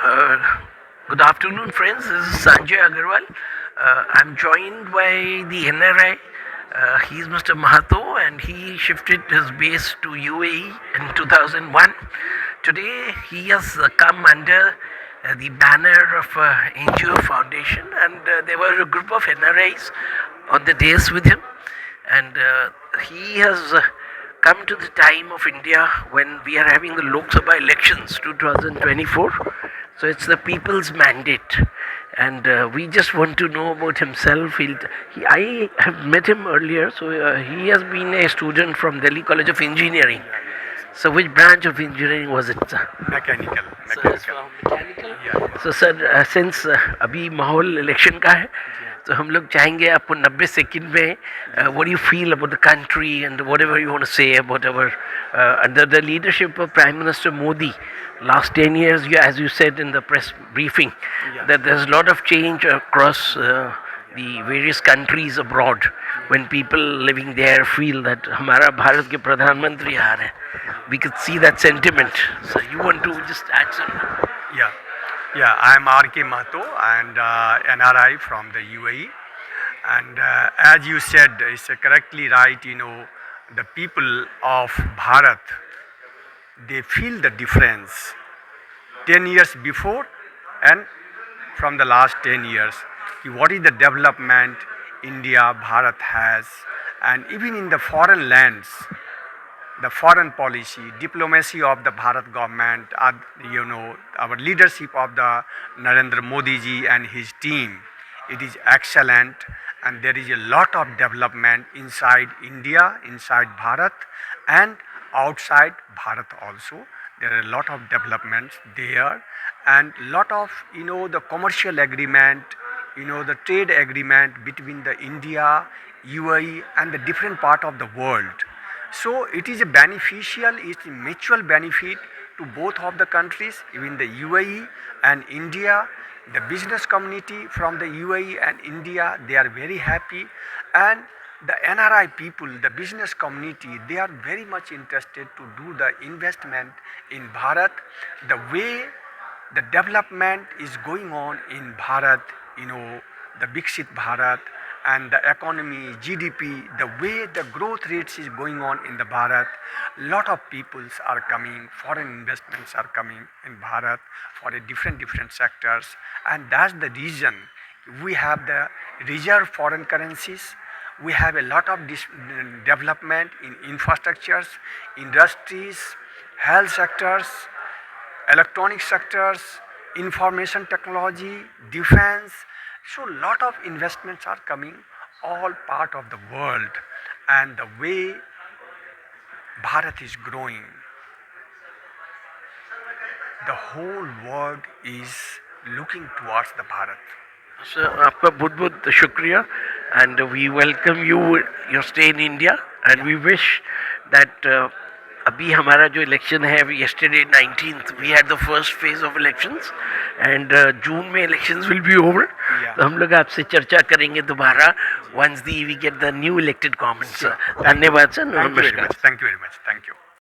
Uh, Good afternoon, friends. This is Sanjay Agarwal. I'm joined by the NRI. He's Mr. Mahato, and he shifted his base to UAE in 2001. Today, he has come under the banner of NGO Foundation, and there were a group of NRIs on the days with him, and he has come to the time of India when we are having the Lok Sabha elections 2024. So it's the people's mandate, and we just want to know about himself. I have met him earlier, so he has been a student from Delhi College of Engineering. So which branch of engineering was it, sir? Mechanical. So it's from mechanical. Yeah. So sir since अभी माहौल election का है तो हम लोग चाहेंगे आपको 90 second में what do you feel about the country and whatever you want to say about our under the leadership of Prime Minister Modi last 10 years, as you said in the press briefing, that there's a lot of change across the various countries abroad when people living there feel that हमारा भारत के प्रधानमंत्री आ रहे हैं. We could see that sentiment. So you want to just add some? Yeah. Yeah, I'm R.K. Mahato and NRI from the UAE. And as you said, it's correctly right, the people of Bharat, they feel the difference 10 years before and from the last 10 years. What is the development India, Bharat has, and even in the foreign lands, the foreign policy, diplomacy of the Bharat government, our leadership of the Narendra Modi ji and his team, it is excellent, and there is a lot of development inside India, inside Bharat, and outside Bharat also. There are a lot of developments there, and lot of the commercial agreement, the trade agreement between the India, UAE, and the different part of the world. So it is a beneficial, it's a mutual benefit to both of the countries, even the UAE and India. The business community from the UAE and India, they are very happy, and the NRI people, the business community, they are very much interested to do the investment in Bharat. The way the development is going on in Bharat, the Viksit Bharat, and the economy, GDP, the way the growth rates is going on in the Bharat, lot of peoples are coming, foreign investments are coming in Bharat for a different sectors, and that's the reason we have the reserve foreign currencies. We have a lot of development in infrastructures, industries, health sectors, electronic sectors, information technology, defense. So lot of investments are coming all part of the world, and the way Bharat is growing, the whole world is looking towards the Bharat. So आपका बहुत शुक्रिया, and we welcome you your stay in India, and we wish that अभी हमारा जो election है yesterday 19th we had the first phase of elections, and जून में elections will be over. तो हम लोग आपसे चर्चा करेंगे दोबारा once we get the new elected government. धन्यवाद सर, नमस्कार. Thank you very much. Thank you.